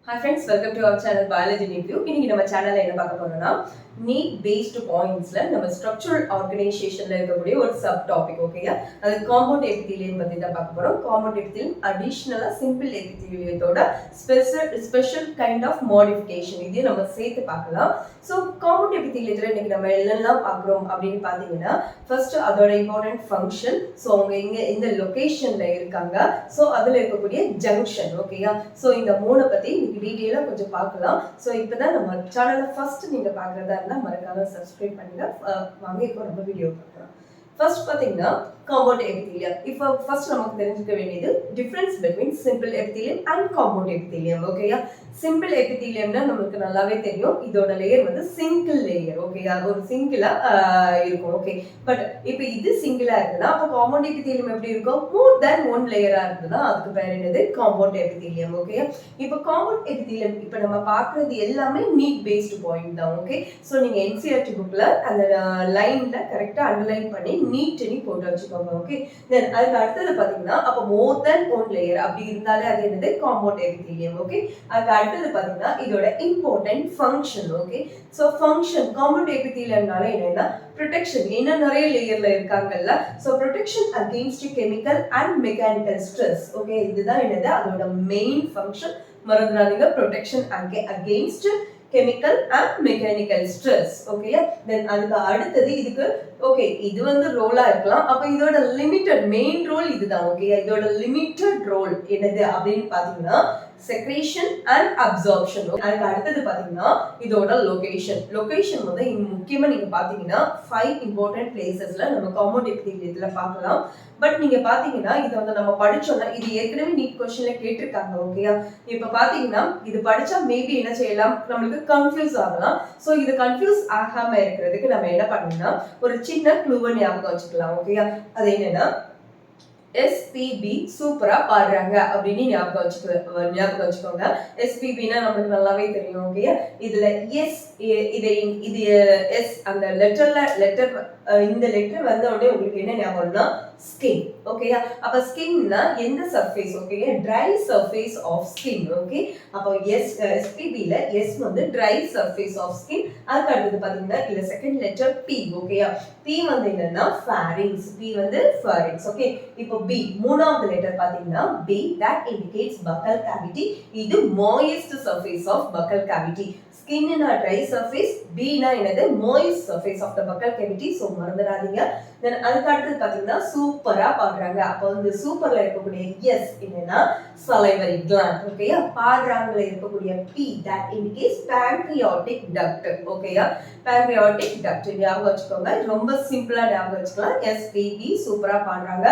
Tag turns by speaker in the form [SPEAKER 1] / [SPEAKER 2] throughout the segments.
[SPEAKER 1] Hi friends, welcome to our channel Biology Review. இன்னைக்கு நம்ம சேனல்ல என்ன பார்க்க போறோம்னா need based pointsல நம்ம structural organizationல இருக்கக்கூடிய ஒரு சப் டாபிக் ஓகேயா. அது compound epithelium பத்தி தான் பார்க்க போறோம். compound epithelium additionally simple epitheliumத்தோட special kind of modification இது நம்ம சேர்த்து பார்க்கலாம். So compound epitheliumல இன்னைக்கு நம்ம என்னெல்லாம் பார்க்கறோம் அப்படினு பாத்தீங்கன்னா first அதோட important function. So அவங்க இங்க இந்த லொகேஷன்ல இருக்காங்க. So அதுல இருக்கக்கூடிய junction ஓகேயா. So இந்த மூணு பத்தி டீடைலா கொஞ்சம் பார்க்கலாம். சோ இப்பதான் நம்ம சேனலை ஃபர்ஸ்ட் நீங்க பார்க்கறதா இருந்தா மறக்காம சப்ஸ்கிரைப் பண்ணுங்க. வாங்க இப்போ நம்ம வீடியோ பார்க்கலாம். ஃபர்ஸ்ட் பாத்தீங்கன்னா compound epithelium. இப்போ ஃபர்ஸ்ட் நமக்கு தெரிஞ்சுக்க வேண்டியது difference between simple epithelium and compound epithelium ஓகேயா. simple epitheliumனா நமக்கு நல்லாவே தெரியும். இதோட லேயர் வந்து சிங்கிள் லேயர் ஓகேயா. ஒரு சிங்கிளா இருக்கும் ஓகே. பட் இப்போ இது சிங்கிளா இருக்குனா அப்ப compound epithelium எப்படி இருக்கும்? more than one லேயரா இருக்குனா அதுக்கு பேர் என்னது? compound epithelium ஓகேயா. இப்போ compound epithelium இப்போ நம்ம பார்க்கிறது எல்லாமே need based point தான் ஓகே. சோ நீங்க NCERT புக்ல அந்த லைன்ல கரெக்ட்டா அண்டர்லைன் பண்ணி நீட் நீ போட்டு வச்சுக்கோங்க ஓகே. தென் அதுக்கு அடுத்து பாத்தீங்கன்னா அப்ப more than one layer அப்படி இருந்தாலே அது என்னது? compound epithelium okay. அதுக்கு அடுத்து பாத்தீங்கன்னா இதோட important function okay. So function compound epitheliumனால என்னன்னா protection என்ன நிறைய லேயர்ல இருக்காங்கல்ல. So protection against chemical and mechanical stress okay. இதுதான் என்னது? அதோட main function மறந்துடாதீங்க. protection against chemical and mechanical stress ஓகேயா. தென் அதுக்கு அடுத்தது இதுக்கு ஓகே இது வந்து ரோலா இருக்கலாம். அப்ப இதோட லிமிட்டட் மெயின் ரோல் இதுதான் ஓகேயா. இதோட லிமிட்டட் ரோல் என்னது அப்படின்னு பாத்தீங்கன்னா secretion and absorption. அதுக்கு அடுத்தது பாத்தீங்கன்னா இதோட லொகேஷன் வந்து முக்கியமா நீங்க பாத்தீங்கன்னா 5 important placesல நம்ம compound epitheliumல பார்க்கலாம். பட் நீங்க பாத்தீங்கன்னா இது வந்து நம்ம படிச்சோம்னா இது ஏற்கனவே நீட் क्वेश्चनல கேட்டிருக்காங்க ஓகேயா. இப்ப பாத்தீங்கன்னா இது படிச்சா மேபி என்ன செய்யலாம் நமக்கு கன்ஃபியூஸ் ஆகலாம். சோ இது கன்ஃபியூஸ் ஆகாம இருக்கிறதுக்கு நம்ம என்ன பண்ணனும்னா ஒரு சின்ன க்ளூவை ஞாபகம் வச்சுக்கலாம் ஓகேயா. அது என்னன்னா SPB சூப்பரா பாடுறாங்க அப்படின்னு ஞாபகம் வச்சுக்கோங்க. SPBனா நமக்கு நல்லாவே தெரியும் ஓகே. இதுல எஸ் இது எஸ் அந்த லெட்டர் இந்த லெட்டர் வந்த உடனே உங்களுக்கு என்ன ஞாபகம்னா ஸ்கின் ஓகேயா. அப்ப ஸ்கின்னா எந்த surface okay? Dry surface of skin okay. அப்போ SPBல எஸ் வந்து ட்ரை சர்ஃபேஸ் ஆஃப் ஸ்கின். அதுக்கு அடுத்து பாத்தீங்கன்னா இல்ல செகண்ட் லெட்டர் P ஓகேயா. P வந்து என்னன்னா pharynx. P வந்து pharynx ஓகே. இப்போ B மூணாவது லெட்டர் பாத்தீங்கன்னா B that indicates buccal cavity. இது moist surface of buccal cavity. Skin in a dry surface, B na என்னது? moist surface of the buccal cavity. So மறந்துடாதீங்க. Then அதுக்கு அடுத்து பாத்தீங்கன்னா சூப்பரா பாடுறாங்க. அப்போ இந்த சூப்பர்ல இருக்கக்கூடிய எஸ் என்னன்னா salivary gland ஓகேயா. பாடுறாங்கல இருக்கக்கூடிய P that indicates pancreatic duct ஓகேயா. pancreatic duct ஞாபகம் வச்சுக்கோங்க. ரொம்ப சிம்பிளா ஞாபகம் வச்சுக்கலாம். SPB சூப்பரா பாடுறாங்க.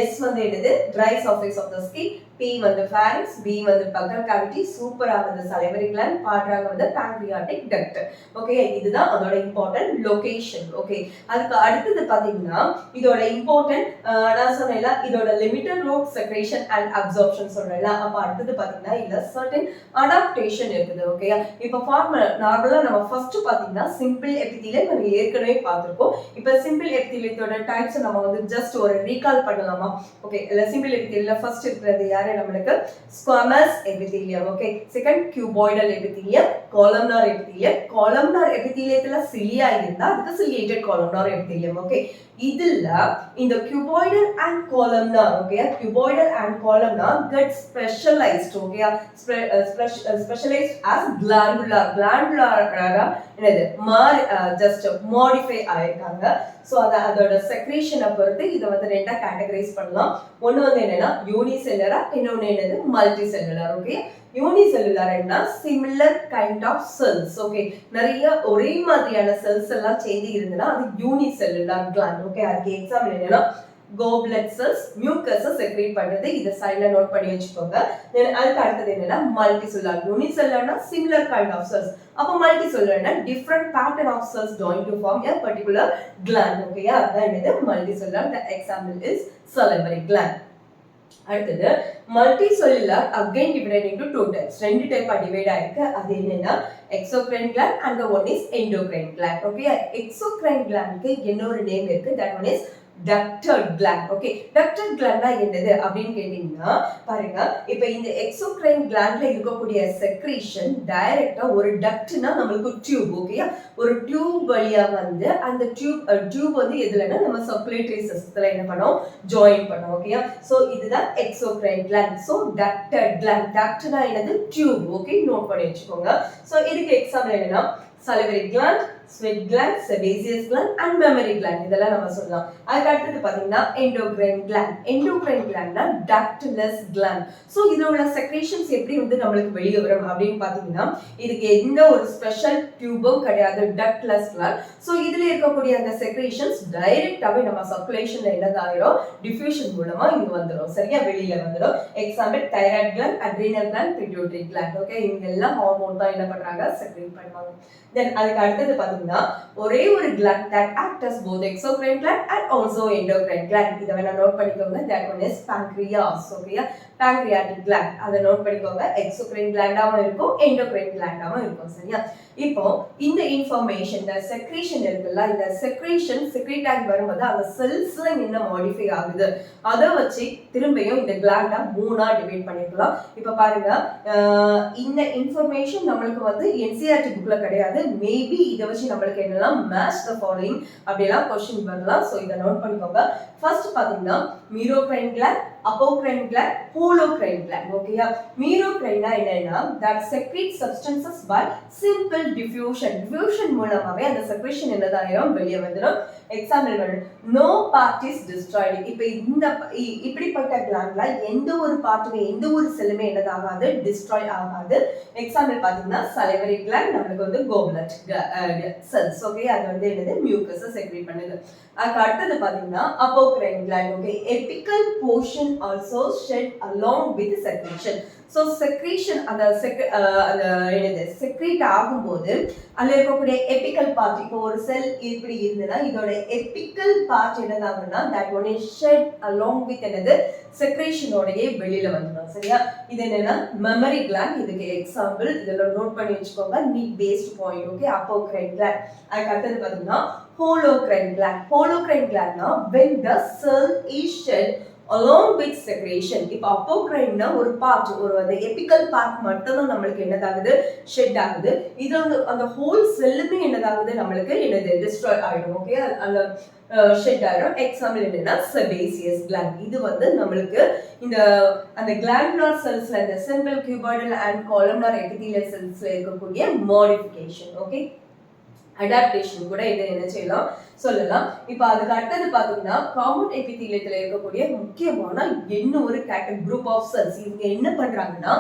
[SPEAKER 1] S வந்து என்னது? dry surface of the skin. P வந்து pharynx, B வந்து buccal cavity, சூப்பரா வந்து salivary gland, பாடுறாங்க வந்து pancreatic duct. ஓகே இதுதான் அதோட இம்பார்ட்டன்ட் லொகேஷன் ஓகே. அதுக்கு அடுத்தது பாத்தீங்கன்னா இதோட இம்பார்ட்டன்ட் நான் சொன்னேன்ல இதோட limited role secretion and absorption சொல்றேன்ல. அப்ப அடுத்தது பாத்தீங்கன்னா இல்ல சர்டன் அடாப்டேஷன் இருக்குது ஓகே. இப்போ நார்மலா நம்ம ஃபர்ஸ்ட் பாத்தீங்கன்னா சிம்பிள் எபித்தீலியம் நம்ம ஏற்கனவே பார்த்திருக்கோம். இப்போ சிம்பிள் எபித்தீலியத்தோட டைப்ஸ் நம்ம வந்து ஜஸ்ட் ஒரு ரீகால் பண்ணலாமா ஓகே. இல்ல சிம்பிள் எபித்தீலியம்ல ஃபர்ஸ்ட் இருக்கிறது யாரு நமக்கு? Squamous epithelium okay. Second cuboidal epithelium, columnar epithelium. columnar epitheliumல சிலியா இருந்தா அதுக்கு ciliated columnar epithelium ஓகே. இதுல இந்த cuboidal and columnar okay. cuboidal and columnar get specialized okay. specialized as glandular என்னது just modify ஆயிருக்காங்க. சோ அதோட செக்ரேஷனை பொறுத்து இத வந்து ரெண்டா கேட்டகரைஸ் பண்ணலாம். ஒன்னு வந்து என்னன்னா யூனிசெல்லுலரா, இன்னொன்னு என்னது மல்டிசெல்லுலர் ஓகே. யூனிசெல்லுலர் என்ன similar kind of cells okay. நிறைய ஒரே மாதிரியான செல்ஸ் எல்லாம் சேர்ந்து இருந்தனா அது யூனிசெல்லுலர் கிளாண்ட் ஓகே. அதுக்கு எக்ஸாம்பிள் என்னன்னா கோப்லெட் செல்ஸ் மியூக்கஸை செக்ரேட் பண்றது. இத சைடுல நோட் பண்ணி வச்சுக்கோங்க. தென் அதுக்கு அடுத்தது என்னன்னா மல்டிசெல்லுலர். யூனிசெல்லுலர்னா சிமிலர் கைண்ட் ஆஃப் செல்ஸ். அப்ப மல்டிசெல்லுலர்னா different pattern of cells joined to form a particular gland ஓகேயா. அதான் என்னது multicellular. the example is salivary gland. அடுத்தது multicellular again divided into two types. ரெண்டு டைப்பா டிவைட் ஆயிருக்கு. அது என்னன்னா exocrine gland and the one is endocrine gland okay. exocrine gland க்கு இன்னொரு நேம் இருக்கு. that one is ductal gland. Okay, ductal glandனா என்னது அப்படின்னு கேட்டீங்கன்னா பாருங்க, இப்போ இந்த எக்ஸோக்ரைன் கிளாண்ட்ல இருக்கக்கூடிய செக்ரீஷன் டைரக்டா ஒரு டக்ட்னா நம்மளுக்கு டியூப், ஓகேயா, ஒரு டியூப் வழியா வந்து அந்த டியூப் வந்து எதுலன்னா நம்ம சர்க்குலேட்டரி சிஸ்டத்துல என்ன பண்ணோம், ஜாயின் பண்ணோம், ஓகேயா. சோ இதுதான் exocrine gland. So ductal gland, டக்ட்னா என்னது, டியூப், ஓகே, நோட் பண்ணி வச்சுக்கோங்க. சோ இதுக்கு எக்ஸாம்பிள் என்னன்னா salivary gland, sweat gland, sebaceous gland and mammary gland, இதெல்லாம் நம்ம சொல்லலாம். அதுக்கு அடுத்து பாத்தீங்கன்னா endocrine gland. endocrine glandனா ductless gland. So இதுல உள்ள செக்ரீஷன்ஸ் எப்படி வந்து நம்மளுக்கு வெளிய வரும் அப்படின்னு பாத்தீங்கன்னா இதுக்கு எந்த ஒரு ஸ்பெஷல் டியூபும் கிடையாது, ductless gland. சோ இதுல இருக்கக்கூடிய அந்த செக்ரீஷன்ஸ் டைரக்டாவே நம்ம சர்க்குலேஷன்ல என்னதாயிரும், டிஃப்யூஷன் மூலமா இங்க வந்துரும், சரியா, வெளியில வந்துரும். Example thyroid gland, adrenal gland, pituitary gland. Okay, இங்க எல்லாம் ஹார்மோன் தான் என்ன பண்றாங்க, செக்ரீட் பண்ணுவாங்க. தென் அதுக்கு அடுத்து பாத்தீங்கன்னா ஒரே ஒரு gland that acts as both exocrine gland and also endocrine gland. இத வேணா நோட் பண்ணிக்கோங்க. that one is pancreas. ஓகேயா, pancreatic gland, அத நோட் பண்ணிக்கோங்க. exocrine gland-ஆவும் இருக்கும், endocrine gland-ஆவும் இருக்கும், சரியா. இப்போ இந்த இன்ஃபர்மேஷன், இந்த செக்ரீஷன் இருக்குல்ல, இந்த செக்ரீஷன் செக்ரீட் ஆகி வரும்போது அந்த செல்ஸ்ல என்ன மாடிஃபை ஆகுது அதை வச்சு திரும்பியும் இந்த கிளாண்டா மூணா டிவைட் பண்ணிக்கலாம். இப்ப பாருங்க, இந்த இன்ஃபர்மேஷன் நம்மளுக்கு வந்து என்சிஆர்டி புக்ல கிடையாது. மேபி இதை வச்சு நம்மளுக்கு என்னெல்லாம் மேட்ச் த ஃபாலோயிங் அப்படிலாம் கொஸ்டின் வரலாம். ஸோ இதை நோட் பண்ணிக்கோங்க. ஃபர்ஸ்ட் பாத்தீங்கன்னா மீரோக்ரைன் கிளாண்ட், அப்போக்ரைன் கிளாண்ட், ஹோலோக்ரைன் கிளாண்ட். ஓகேயா, மீரோக்ரைனா என்னன்னா that secrete substances by simple diffusion. diffusion மூலமாவே அந்த செக்ரீஷன் என்னதாயிரும், வெளியே வந்துடும். Example no part is destroyed. இப்போ இந்த இப்படிப்பட்ட கிளாண்ட்ல எந்த ஒரு பார்ட்டுமே எந்த ஒரு செல்லுமே என்னதாகாது, டிஸ்ட்ராய் ஆகாது. எக்ஸாம்பிள் பாத்தீங்கன்னா salivary gland நம்மளுக்கு வந்து goblet cells. ஓகே, அது வந்து என்னது, மியூக்கஸ் செக்ரீட் பண்ணுது. அதுக்கு அடுத்தது பாத்தீங்கன்னா apocrine gland. Okay, epical portion also shed along with secretion. So secretion அந்த என்னது செக்ரீட் ஆகும்போது அதுல இருக்கக்கூடிய எபிக்கல் பார்ட், இப்போ ஒரு செல் இப்படி இருந்ததுன்னா இதோட எபிக்கல் பார்ட் என்னதாகுன்னா that one is shed along with என்னது, செக்ரேஷனோடயே வெளியில வந்துடும், சரியா. இது என்னன்னா மெமரி கிளாண்ட். இதுக்கு எக்ஸாம்பிள் இதெல்லாம் நோட் பண்ணி வச்சுக்கோங்க, NEET based point. Okay, apocrine gland. அதுக்கு அடுத்தது பாத்தீங்கன்னா ஹோலோக்ரைன் கிளாண்ட். ஹோலோக்ரைன் கிளாண்ட்னா when the cell is shed along with secretion. இப்போ அப்போக்ரைன்னா ஒரு பார்ட், ஒரு அந்த எபிக்கல் பார்ட் மட்டும் தான் நம்மளுக்கு என்னதாகுது, ஷெட் ஆகுது. இது வந்து அந்த ஹோல் செல்லுமே என்னதாகுது, நம்மளுக்கு என்னது, டிஸ்ட்ராய் ஆயிடும். ஓகே, அந்த ஷெட் ஆயிடும். எக்ஸாம்பிள் என்னன்னா செபேசியஸ் கிளாண்ட். இது வந்து நம்மளுக்கு இந்த அந்த கிளாண்டுலர் செல்ஸ்ல, இந்த central cuboidal and columnar epithelial செல்ஸ்ல இருக்கக்கூடிய மாடிஃபிகேஷன். ஓகே, அடாப்டேஷன் கூட இதை என்ன செய்யலாம், சொல்லலாம். இப்போ அதுக்கு அடுத்தது பாத்தீங்கன்னா காமன் எபிதீலியத்துல இருக்கக்கூடிய முக்கியமான என்ன ஒரு குரூப் ஆஃப் செல்ஸ். இவங்க என்ன பண்றாங்கன்னா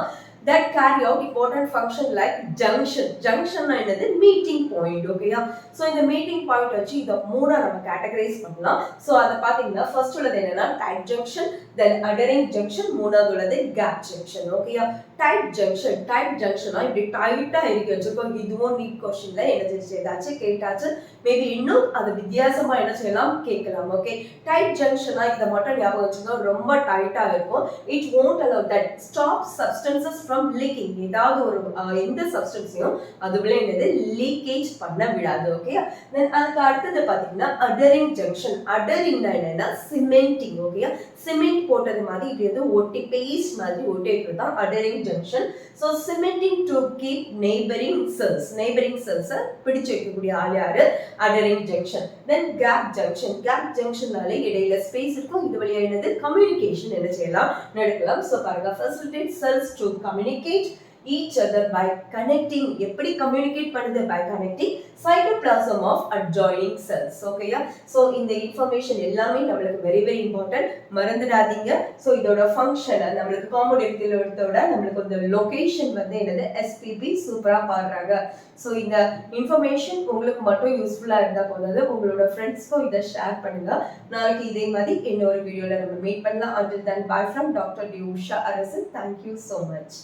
[SPEAKER 1] that carry out important function like junction. junction என்னது, meeting point. ஓகேயா, சோ இந்த meeting point வச்சு இத மூணா நம்ம கேட்டகரைஸ் பண்ணலாம். சோ அத பாத்தீங்கன்னா ஃபர்ஸ்ட் உள்ளது என்னன்னா tight junction, then adhering junction, மூணாவது உள்ளது gap junction. ஓகேயா, tight junction, tight junctionனா இப்படி டைட்டா இருக்கு வச்சுக்கோங்க. இதுவும் நீட் क्वेश्चनல என்ன செய்தாச்சு, கேட்டாச்சு. மேபி இன்னும் அது வித்தியாசமா என்ன செய்யலாம், கேட்கலாம். ஓகே, tight junctionனா இத மட்டும் ஞாபகம் வச்சுக்கோங்க, ரொம்ப டைட்டா இருக்கும். it won't allow that stop substances from leaking. ஏதாவது ஒரு எந்த சப்ஸ்டன்ஸையும் அதுக்குள்ள என்னது, லீக்கேஜ் பண்ண விடாது. ஓகே, தென் அதுக்கு அடுத்தது பாத்தீங்கன்னா adhering junction. adheringனா என்னன்னா சிமெண்டிங். ஓகே, சிமெண்ட் போட்டது மாதிரி இது வந்து ஒட்டி பேஸ்ட் மாதிரி ஒட்டிட்டு தான் adhering junction. so cementing to keep neighboring cells, neighboring cells பிடிச்சு வைக்கக்கூடிய ஆள் யாரு, adhering junction. then gap junction. gap junctionனால இடையில ஸ்பேஸ் இருக்கும், இது வழியா என்னது, கம்யூனிகேஷன் என்ன செய்யலாம், நடக்கலாம். so பாருங்க, facilitate cells to communicate each other by connecting. எப்படி கம்யூனிகேட் பண்ணுது, by connecting cytoplasm of adjoining cells. ஓகேயா, சோ இந்த இன்ஃபர்மேஷன் எல்லாமே நம்மளுக்கு வெரி வெரி இம்பார்ட்டன்ட், மறந்துடாதீங்க. சோ இதோட ஃபங்க்ஷன் நம்மளுக்கு காம்பவுண்ட் எபிதீலியத்தோட நம்மளுக்கு இந்த லொகேஷன் வந்து என்னது, எஸ்பிபி சூப்பரா பாடுறாங்க. சோ இந்த இன்ஃபர்மேஷன் உங்களுக்கு மட்டும் யூஸ்ஃபுல்லா இருந்தா போதாது, உங்களோட ஃப்ரெண்ட்ஸ்க்கும் இதை ஷேர் பண்ணுங்க. நாளைக்கு இதே மாதிரி இன்னொரு வீடியோல நம்ம மீட் பண்ணலாம். until then bye from Dr. Usha Arasan. thank you so much.